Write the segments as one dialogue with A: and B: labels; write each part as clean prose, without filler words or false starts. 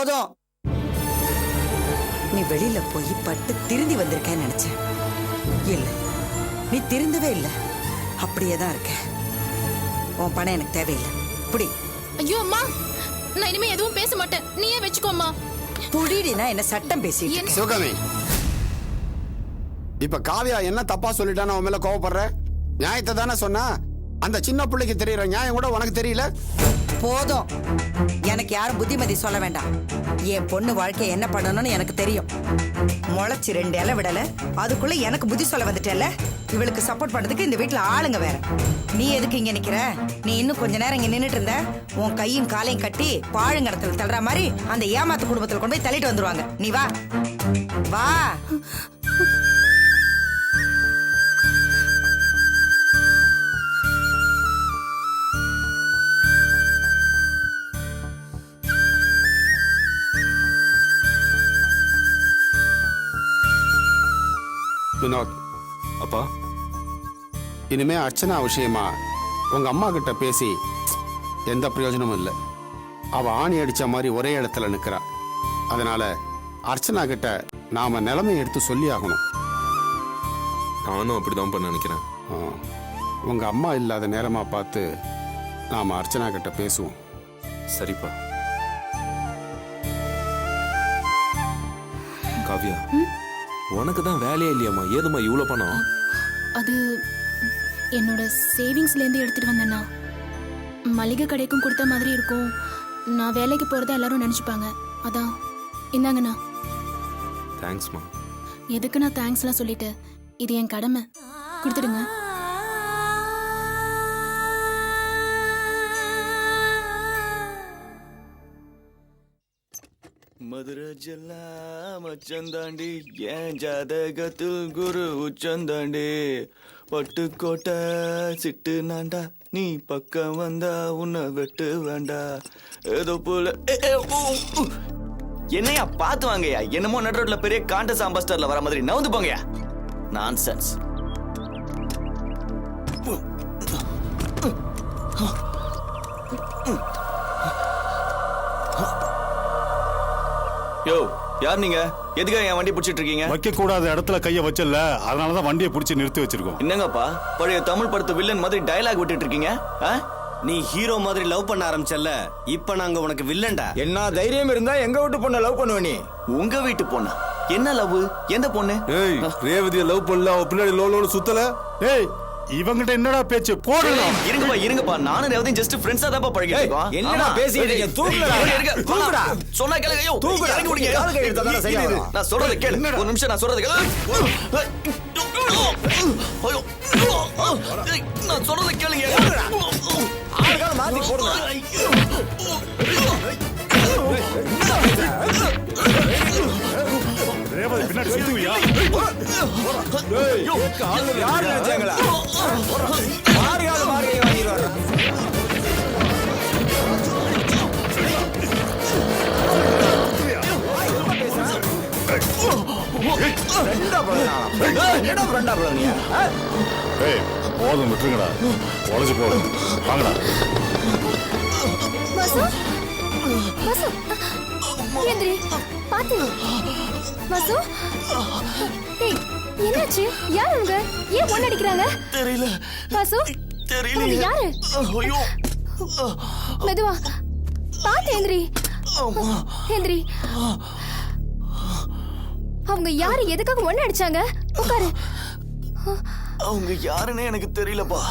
A: போதும். நீ வெளியில போய் பட்டு திருந்தி வந்திருக்கேன்னு நினைச்சேன். இல்ல, நீ திருந்தவே இல்லை. அப்படியேதான் இருக்க. உன் பணம் எனக்கு தேவையில்லை. புடி.
B: ஐயோ அம்மா, நான் இனிமே எதுவும் பேச மாட்டேன். நீயே வச்சுக்கோமா.
A: புடிடினா என்ன சட்டம் பேசி?
C: சிவகாமி, இப்ப காவியா என்ன தப்பா சொல்லிட்டான்னு அவன் மேல கோவப்படுற? நியாயத்தை தானே சொன்னா. அந்த சின்ன பிள்ளைக்கு தெரியற நியாயம் கூட உனக்கு தெரியல.
A: போதும். எனக்கு யாரும் புத்திமதி சொல்ல வேண்டாம். என் பொண்ணு வாழ்க்கைய என்ன பண்ணணும்னு எனக்கு தெரியும். முளைச்சு 2 இலை விடல, அதுக்குள்ள எனக்கு புத்தி சொல்ல வந்துட்டேல்ல. இவளுக்கு சப்போர்ட் பண்றதுக்கு இந்த வீட்டுல ஆளுங்க வேற. நீ எதுக்கு இங்க நிக்கிற? நீ இன்னும் கொஞ்ச நேரம் இங்க நின்னுட்டு இருந்த, உன் கையும் காலையும் கட்டி பாழுங்கடத்துல தள்ளுற மாதிரி அந்த ஏமாத்து குடும்பத்துல கொண்டு போய் தள்ளிட்டு வந்துருவாங்க. நீ வா வா.
C: வினோத்,
D: அப்பா,
C: இனிமே அர்ச்சனா விஷயமா உங்க அம்மா கிட்ட பேசி எந்த பிரயோஜனமும் இல்லை. அவ ஆணி அடிச்ச மாதிரி ஒரே இடத்துல நிக்கிறா. அதனால அர்ச்சனா கிட்ட நாம நிலைமையை எடுத்து சொல்லி ஆகணும்.
D: நானும் அப்படிதான் நினைக்கிறேன்.
C: உங்க அம்மா இல்லாத நேரமா பார்த்து நாம அர்ச்சனா கிட்ட பேசுவோம்.
D: சரிப்பா. காவியா, உனக்கு தான் வேலையே இல்லையாம்மா? ஏதுமா இவ்வளோ பணம்?
B: அது என்னோட சேவிங்ஸ்ல இருந்து எடுத்துட்டு வந்தேன்னா மளிகை கடைக்கும் கொடுத்த மாதிரி இருக்கும். நான் வேலைக்கு போறதா எல்லாரும் நினைச்சுப்பாங்க. அதான் இந்தாங்கண்ணா.
D: தேங்க்ஸ்மா.
B: எதுக்கு நான் தேங்க்ஸ்லாம் சொல்லிட்டு, இது என் கடமை. கொடுத்துடுங்க.
E: மதுரை ஜெல்லா மச்சந்தாண்டி, ஏன் ஜாதகத்தில் குரு உச்சந்தாண்டி. பட்டுக்கோட்டை சிட்டு நாண்டா, நீ பக்கம் வந்தா உன்னை வெட்டு வேண்டா. ஏதோ போல என்னையா பார்த்து வாங்கயா. என்னமோ நடுரோட்ல பெரிய காண்ட சாம்பாஸ்டர்ல வர மாதிரி நவுந்து போங்கயா. நான்சென்ஸ். யோ, யார் நீங்க? எதுக்காக என் வண்டியை பிடிச்சிட்டு இருக்கீங்க?
F: வைக்க கூடாத இடத்துல கைய வச்சல, அதனாலதான் வண்டியை பிடிச்சி நிறுத்தி வச்சிருக்கோம்.
E: என்னங்கப்பா, பழைய தமிழ் படத்து வில்லன் மாதிரி டயலாக் விட்டுட்டு இருக்கீங்க?
G: நீ ஹீரோ மாதிரி லவ் பண்ண ஆரம்பிச்சல, இப்ப நாங்க உனக்கு வில்லன்டா.
H: என்ன தைரியம் இருந்தா எங்க வீட்டு பொண்ண லவ் பண்ணுவ நீ?
E: உங்க வீட்டு பொண்ணா? என்ன லவ்? எந்த பொண்ணு?
D: ஏய், ரேவதியை லவ் பண்ணல, அவ பின்னாடி லோலோன்னு சுத்தல.
F: ஏய், இவங்கிட்ட என்னடா பேச்சு? போடலாம்.
E: இருங்கப்பா, நானும் ரேவதியும் ஜஸ்ட் ஃப்ரெண்ட்ஸா தான் பழகிட்டு இருக்கோம்.
H: என்னடா பேசிட்டீங்க? தூக்குடா.
E: சொன்னா கேளுங்க. யோ, இறங்கி விடுங்க.
H: கால் கை எடுத்தா தான சரியா வரும்.
E: நான் சொல்றத கேளு. ஒரு நிமிஷம் நான் சொல்றத கேளு. ஐயோ, நான் சொல்றத கேளுங்க.
H: ஆளுகால மாத்தி போடுங்க.
F: ரேவதி பின்னாடி சுத்துவியா?
H: யாரு நினைச்சாங்களா? மாறியாவது மாறியை வாங்கிட்டு வர்றேன்.
F: போதும், விட்டுருங்கடா. உடஞ்சு போதும். வாங்கடா.
I: வசு, வசு, எந்திரி. பாத்து வசு. ஏய், என்னாச்சு? யார் அவங்க? ஏன் ஒண்ணு அடிக்கிறாங்க?
E: தெரியல.
I: வசு,
E: தெரியல.
I: யாரு?
E: ஐயோ,
I: மெதுவா பாத்து எந்திரி. எந்திரி. அவங்க யாரு? எதுக்காக ஒண்ணு அடிச்சாங்க? உட்காரு.
E: அவங்க யாருன்னு எனக்கு தெரியலப்பா.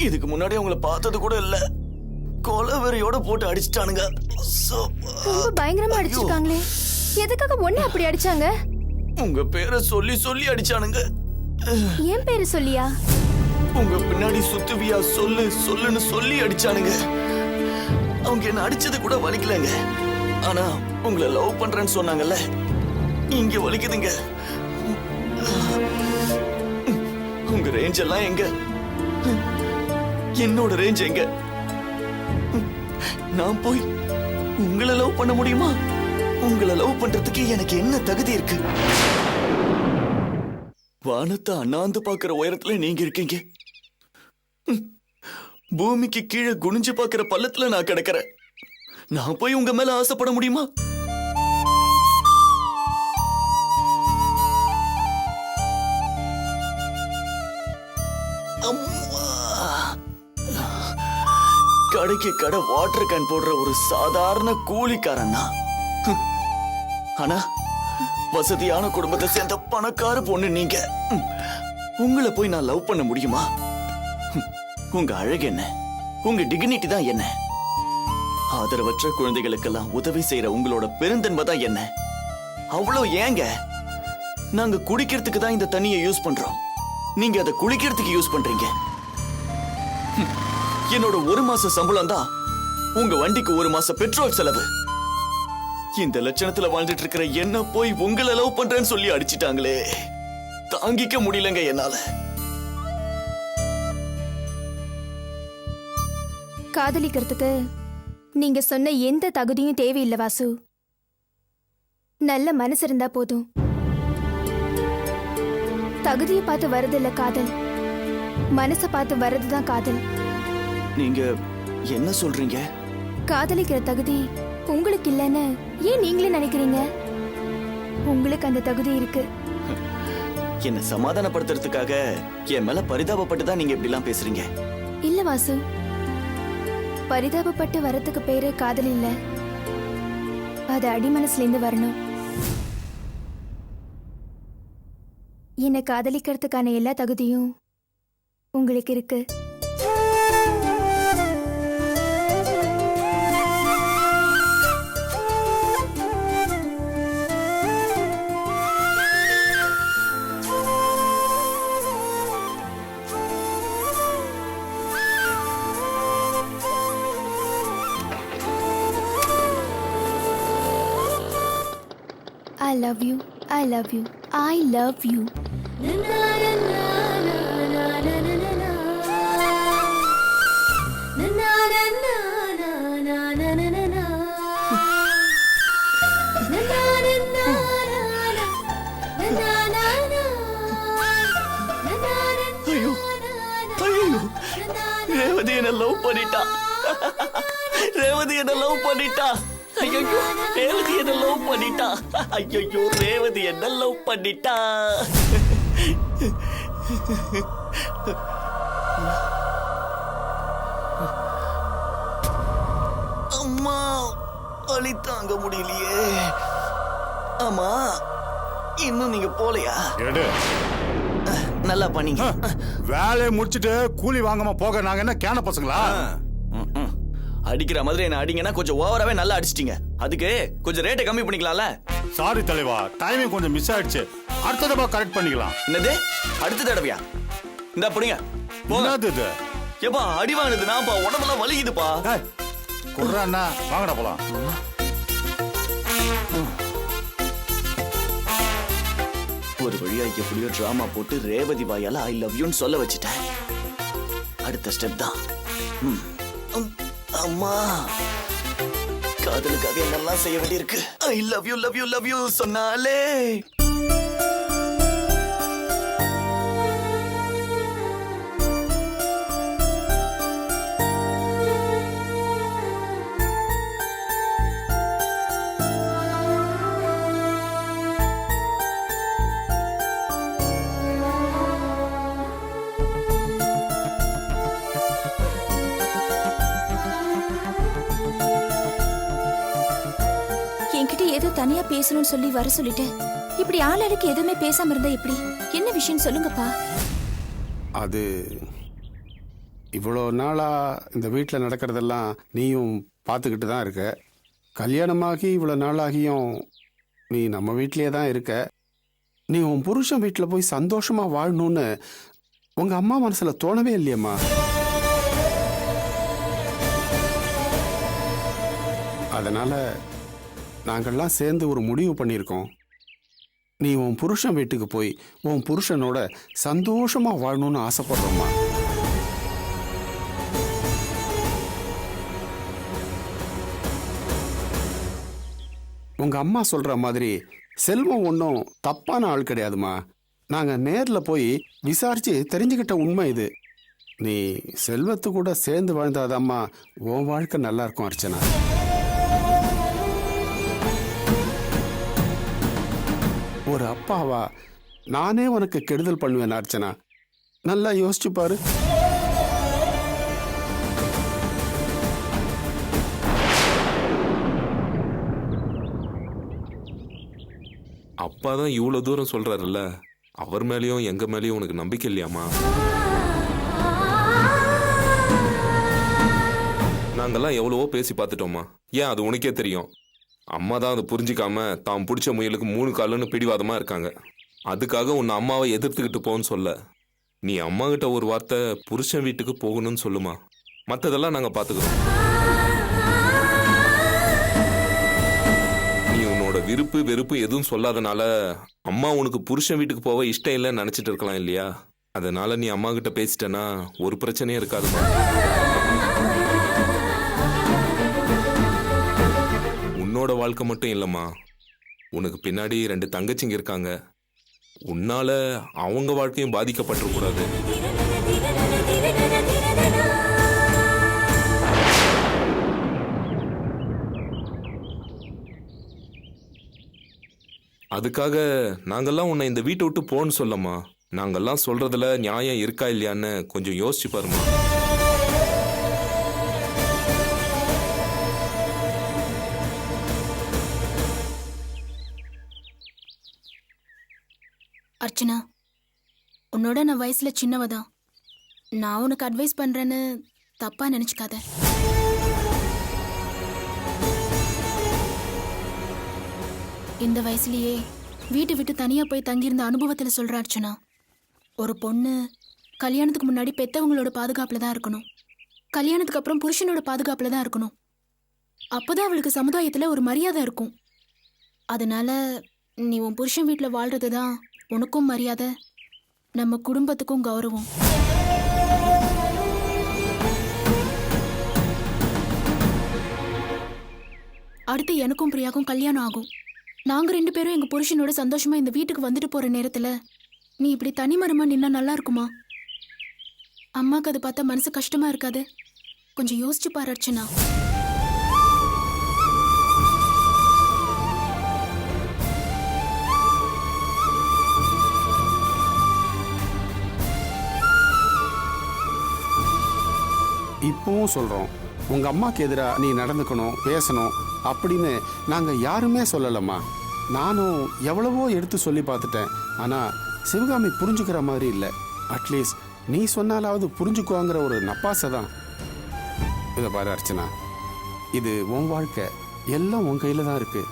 E: இதுக்கு முன்னாடி அவங்கள பார்த்தது கூட இல்ல. கொலவெறியோட போட்டு அடிச்சிட்டானுங்க.
I: ரொம்ப பயங்கரமா அடிச்சிருக்காங்களே. எதுக்காக ஒண்ணு அப்படி அடிச்சாங்க?
E: உங்க பேரை சொல்லி சொல்லி அடிச்சானுங்க.
I: என் பேரு சொல்லியா?
E: உங்க பின்னாடி சுத்துவியா சொல்லு சொல்லுன்னு சொல்லி அடிச்சானுங்க. அவங்க என்ன அடிச்சது கூட வலிக்கலங்க. ஆனா உங்களை லவ் பண்றேன்னு சொன்னாங்கல்ல, இங்க வலிக்குதுங்க. உங்க ரேஞ்ச் எல்லாம் எங்க? என்னோட ரேஞ்ச் எங்க? நான் போய் உங்களை லவ் பண்ண முடியுமா? உங்களை லவ் பண்றதுக்கு எனக்கு என்ன தகுதி இருக்கு? வானத்தை அண்ணாந்து பாக்குற உயரத்துல நீங்க இருக்கீங்க. பூமிக்கு கீழே குனிஞ்சு பாக்குற பள்ளத்துல நான் கிடக்கிறேன். நான் போய் உங்க மேல ஆசைப்பட முடியுமா? அம்மா. கடைக்கு கடை வாட்டர் கேன் போடுற ஒரு சாதாரண கூலிக்காரன் தான். ஆனா வசதியான குடும்பத்தை சேர்ந்த பணக்கார பொண்ணு நீங்க. உங்களை போய் நான் லவ் பண்ண முடியுமா? உங்க அழகு என்ன, உங்க டிக்னிட்டி தான் என்ன, ஆதரவற்ற குழந்தைகளுக்கெல்லாம் உதவி செய்யற உங்களோட பெருந்தன்மை தான் என்ன. அவ்வளவு ஏங்க? நாங்க குடிக்கிறதுக்கு தான் இந்த தண்ணியை யூஸ் பண்றோம், நீங்க அதை குளிக்கிறதுக்கு யூஸ் பண்றீங்க. என்னோட 1 மாச சம்பளம் தான் உங்க வண்டிக்கு 1 மாச பெட்ரோல் செலவு. இந்த லட்சணத்துல வாழ்ந்துட்டு இருக்கிற என்ன போய் உங்களை லவ் பண்றேன்னு சொல்லி அடிச்சிட்டாங்களே, தாங்கிக்க முடியலங்க என்னால.
I: காதலிக்கிறதுக்கு நீங்க சொன்ன எந்த தகுதியும் தேவையில்லை வாசு. நல்ல மனசு இருந்தா போதும். தகுதியை பார்த்து வரதில்ல காதல், மனசை பார்த்து வர்றதுதான் காதல்.
E: நீங்க என்ன சொல்றீங்க?
I: காதலிக்கிற தகுதி உங்களுக்கு இல்லைன்னு ஏன் நீங்களே நினைக்கிறீங்க? உங்களுக்கு அந்த தகுதி இருக்கு.
E: என்ன சமாதானப்படுத்துறதுக்காக என் மேல பரிதாபப்பட்டு தான் நீங்க இப்படி எல்லாம் பேசுறீங்க.
I: இல்ல வாசு, பரிதாபப்பட்டு வரத்துக்கு பேரு காதல் இல்ல, அது அடிமனசுல இருந்து வரணும். என்னை காதலிக்கிறதுக்கான எல்லா தகுதியும் உங்களுக்கு இருக்கு. I love you, I love you, I love you.
E: ஐயோ ஐயோ, ரேவதி என்ன லவ் பண்ணிட்டா. ரேவதி என்ன லவ் பண்ணிட்டா. ஐயோ, ரேவதி என்ன லவ் பண்ணிட்டா. ஐயோ, ரேவதி என்ன லவ் பண்ணிட்டா. அம்மா, வலி தாங்க முடியலையே. ஆமா, இன்னும் நீங்க போலையா?
F: எடு.
E: நல்லா பண்ணீங்க.
F: வேலையை முடிச்சிட்டு கூலி வாங்காம போக நாங்க என்ன கேன பசங்களா?
E: அடிக்கிற மாதிரி என்ன அடிங்கன்னா கொஞ்சம் ஓவராவே நல்லா அடிச்சிட்டீங்க. அதுக்கு கொஞ்சம் ரேட்டை கம்மி பண்ணிக்கலாம்ல?
F: சாரி தலைவா, டைமிங் கொஞ்சம் மிஸ் ஆயிடுச்சு. அடுத்த தடவை கரெக்ட் பண்ணிக்கலாம்.
E: என்னது அடுத்த தடவையா? இந்த புடிங்க.
F: என்னது இது?
E: ஏப்பா அடி வாங்குது நான்ப்பா, உடம்பெல்லாம் வலிக்குதுப்பா.
F: குர்றாண்ணா, வாங்கடா போலாம்.
E: ஒரு வழியா எப்படியோ டிராமா போட்டு ரேவதி வாயால ஐ லவ் யூன்னு சொல்ல வச்சுட்டேன். அடுத்த ஸ்டெப் தான். அம்மா, காதலுக்காக என்னெல்லாம் செய்ய வேண்டியிருக்கு. I love you love you love you சொன்னாலே.
B: என்கிட்ட ஏதோ தனியா பேசணும்னு சொல்லி வர சொல்லிட்டேன். இப்படி ஆளாளுக்கு எதுவுமே பேசாம இருந்தா எப்படி? என்ன விஷயம் சொல்லுங்கப்பா.
C: அது இவ்வளோ நாளா இந்த வீட்டில் நடக்கிறதெல்லாம் நீயும் பார்த்துக்கிட்டு தான் இருக்க. கல்யாணமாகி இவ்வளோ நாளாகியும் நீ நம்ம வீட்டிலே தான் இருக்க. நீ உன் புருஷன் வீட்டில் போய் சந்தோஷமா வாழணும்னு உங்க அம்மா மனசுல தோணவே இல்லையம்மா? அதனால நாங்கள்லாம் சேர்ந்து ஒரு முடிவு பண்ணியிருக்கோம். நீ உன் புருஷன் வீட்டுக்கு போய் உன் புருஷனோட சந்தோஷமா வாழணும்னு ஆசைப்படுறோம்மா. உங்க அம்மா சொல்ற மாதிரி செல்வம் ஒன்றும் தப்பான ஆள் கிடையாதுமா. நாங்க நேர்ல போய் விசாரிச்சு தெரிஞ்சுக்கிட்ட உண்மை இது. நீ செல்வத்து கூட சேர்ந்து வாழ்ந்தாதாம்மா உன் வாழ்க்கை நல்லா இருக்கும் அர்ச்சனா. ஒரு அப்பாவா நானே உனக்கு கெடுதல் பண்ணுவேன் அர்ச்சனா. நல்லா யோசிச்சு பாரு.
D: அப்பா தான் இவ்வளவு தூரம் சொல்றாருல்ல, அவர் மேலயும் எங்க மேலயும் உனக்கு நம்பிக்கை இல்லையாமா? நாங்கெல்லாம் எவ்வளவோ பேசி பார்த்துட்டோமா. ஏன் அது உனக்கே தெரியும். அம்மா தான் அதை புரிஞ்சிக்காம தாம் பிடிச்ச முயலுக்கு 3 காலுன்னு பிடிவாதமா இருக்காங்க. அதுக்காக உன்னை அம்மாவை எதிர்த்துக்கிட்டு போன்னு சொல்ல. நீ அம்மா கிட்ட ஒரு வார்த்தை புருஷன் வீட்டுக்கு போகணும்னு சொல்லுமா. மற்றதெல்லாம் நாங்க பாத்துக்கிறோம். நீ உன்னோட விருப்பு வெறுப்பு எதுவும் சொல்லாதனால அம்மா உனக்கு புருஷன் வீட்டுக்கு போக இஷ்டம் இல்லைன்னு நினைச்சிட்டு இருக்கலாம் இல்லையா? அதனால நீ அம்மா கிட்ட பேசிட்டேன்னா ஒரு பிரச்சனையும் இருக்காதுமா. உன்னோட வாழ்க்கை மட்டும் இல்லம்மா, உனக்கு பின்னாடி 2 தங்கச்சிங்க இருக்காங்க. உன்னால அவங்க வாழ்க்கையும் பாதிக்கப்பட்டிருக்கூடாது. அதுக்காக நாங்கெல்லாம் உன்னை இந்த வீட்டை விட்டு போன்னு சொல்லம்மா. நாங்கெல்லாம் சொல்றதுல நியாயம் இருக்கா இல்லையான்னு கொஞ்சம் யோசிச்சு பாருமா.
B: அர்ச்சனா, உன்னோட நான் வயசுல சின்னவதான். நான் உனக்கு அட்வைஸ் பண்றேன்னு தப்பா நினைச்சுக்காத. இந்த வயசுலயே வீட்டை விட்டு தனியா போய் தங்கியிருந்த அனுபவத்துல சொல்ற அர்ச்சனா, ஒரு பொண்ணு கல்யாணத்துக்கு முன்னாடி பெத்தவங்களோட பாதுகாப்புல தான் இருக்கணும். கல்யாணத்துக்கு அப்புறம் புருஷனோட பாதுகாப்புல தான் இருக்கணும். அப்பதான் அவளுக்கு சமுதாயத்துல ஒரு மரியாதை இருக்கும். அதனால நீ உன் புருஷன் வீட்டுல வாழ்றது தான் உனக்கும் மரியாதை, நம்ம குடும்பத்துக்கும் கௌரவம். அடுத்து எனக்கும் பிரியாக்கும் கல்யாணம் ஆகும். நாங்க 2 பேரும் எங்க புருஷனோட சந்தோஷமா இந்த வீட்டுக்கு வந்துட்டு போற நேரத்துல நீ இப்படி தனிமரமா நின்னா நல்லா இருக்குமா? அம்மாக்கு அதை பார்த்தா மனசு கஷ்டமா இருக்காது? கொஞ்சம் யோசிச்சு பாரு அர்ச்சனா.
C: இப்பவும் சொல்றோம், உங்க அம்மாக்கு எதிராக நீ நடந்துக்கணும், பேசணும் அப்படின்னு நாங்க யாருமே சொல்லலம்மா. நானும் எவ்வளவோ எடுத்து சொல்லி பார்த்துட்டேன். ஆனா சிவகாமி புரிஞ்சுக்கிற மாதிரி இல்லை. அட்லீஸ்ட் நீ சொன்னாலாவது புரிஞ்சுக்குவாங்கிற ஒரு நப்பாசை தான். இதை பாரு அர்ச்சனா, இது உன் வாழ்க்கை, எல்லாம் உன் கையில தான் இருக்கு.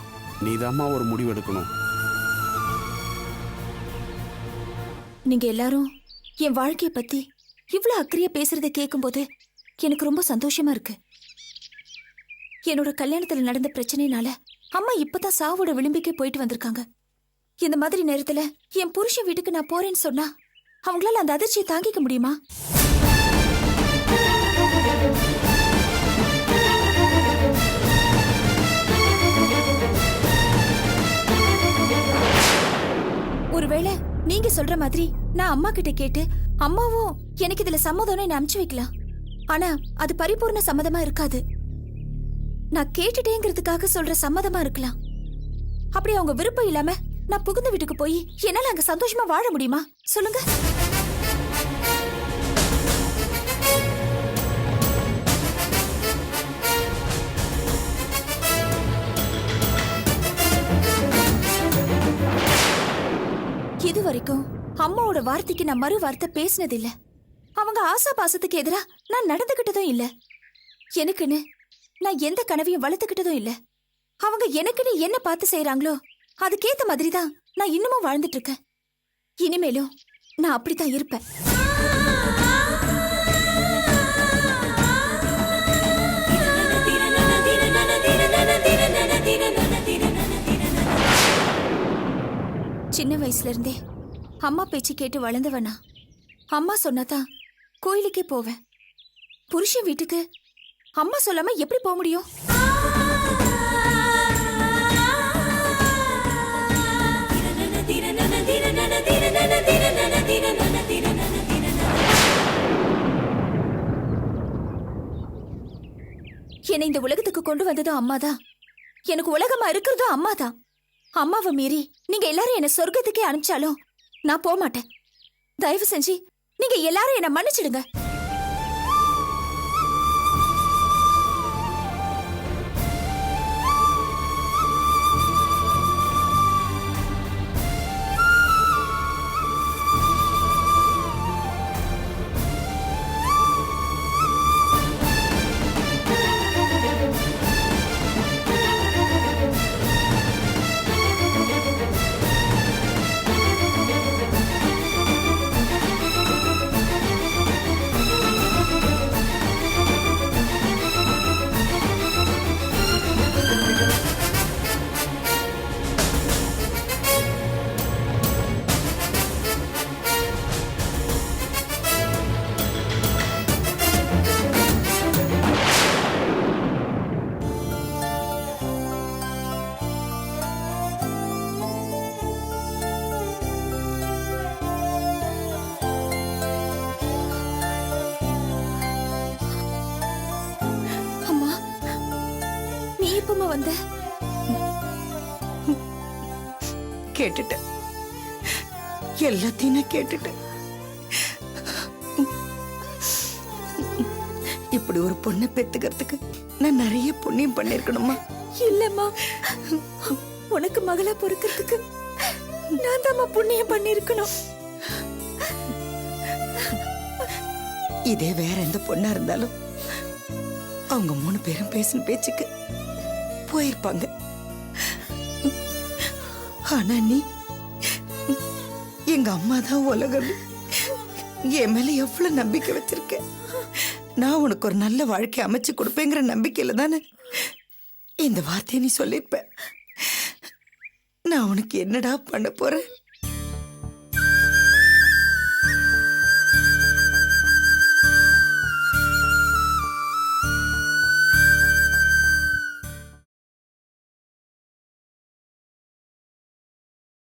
C: நீதாம்மா ஒரு முடிவு எடுக்கணும்.
I: நீங்க எல்லாரும் என் வாழ்க்கைய பத்தி இவ்வளவு அக்கறையா பேசுறதை கேட்கும்போது எனக்கு ரொம்ப சந்தோஷமா இருக்கு. என்னோட கல்யாணத்துல நடந்த பிரச்சனைனால அம்மா இப்பதான் சாவோட விளிம்புக்கே போயிட்டு வந்திருக்காங்க. இந்த மாதிரி நேரத்துல என் புருஷன் வீட்டுக்கு நான் போறேன்னு சொன்னா அவங்களால அந்த அதிர்ச்சியை தாங்கிக்க முடியுமா? ஒருவேளை நீங்க சொல்ற மாதிரி நான் அம்மா கிட்ட கேட்டு அம்மாவும் எனக்கு இதுல சம்மதம்னு என்ன அனுப்பிச்சு வைக்கலாம். ஆனா அது பரிபூர்ண சம்மதமா இருக்காது. நான் கேட்டுட்டேங்கிறதுக்காக சொல்ற சம்மதமா இருக்கலாம். அப்படி அவங்க விருப்பம் இல்லாம நான் புகுந்த வீட்டுக்கு போய் என்னால அங்க சந்தோஷமா வாழ முடியுமா சொல்லுங்க? இது வரைக்கும் அம்மாவோட வார்த்தைக்கு நான் மறு வார்த்தை பேசினதில்ல. அவங்க ஆசா பாசத்துக்கு எதிரா நான் நடந்துகிட்டதும் இல்ல. எனக்குன்னு நான் எந்த கனவையும் வளர்த்துக்கிட்டதும் இல்ல. அவங்க எனக்குன்னு என்ன பார்த்து செய்யறாங்களோ அதுக்கேத்த மாதிரிதான் நான் இன்னமும் வாழ்ந்துட்டு இருக்கேன். இனிமேலும் நான் அப்படித்தான் இருப்பேன். சின்ன வயசுல இருந்தே அம்மா பேச்சு கேட்டு வளர்ந்தவனா. அம்மா சொன்னதான் கோயிலுக்கே போவேன். புருஷன் வீட்டுக்கு அம்மா சொல்லாம எப்படி போக முடியும்? என்னை இந்த உலகத்துக்கு கொண்டு வந்ததும் அம்மாதான். எனக்கு உலகமா இருக்கிறதும் அம்மாதான். அம்மாவை மீறி நீங்க எல்லாரும் என்ன சொர்க்கத்துக்கே அனுப்பிச்சாலும் நான் போக மாட்டேன். தயவு செஞ்சு நீங்க எல்லாரும் என்ன மன்னிச்சிடுங்க. எப்பமா வந்த?
A: கேட்டுட்டேன், எல்லாத்தையும் நான் கேட்டுட்டேன். இப்படி ஒரு பொண்ணை பெத்துக்கிறதுக்கு நான் நிறைய புண்ணியம் பண்ணிருக்கணுமா?
I: இல்லம்மா, உனக்கு மகளா பொறுக்கிறதுக்கு நான் தான் புண்ணியம் பண்ணிருக்கணும்.
A: இதே வேற எந்த பொண்ணா இருந்தாலும் அவங்க 3 பேரும் பேசின பேச்சுக்கு போயிருப்பாங்க. ஆனா நீ எங்க அம்மா தான் உலகம், என் மேல எவ்வளவு நம்பிக்கை வச்சிருக்க. நான் உனக்கு ஒரு நல்ல வாழ்க்கை அமைச்சு கொடுப்பேங்கிற நம்பிக்கையில தானே இந்த வார்த்தையை நீ சொல்லிருப்ப. நான் உனக்கு என்னடா பண்ண போறேன்?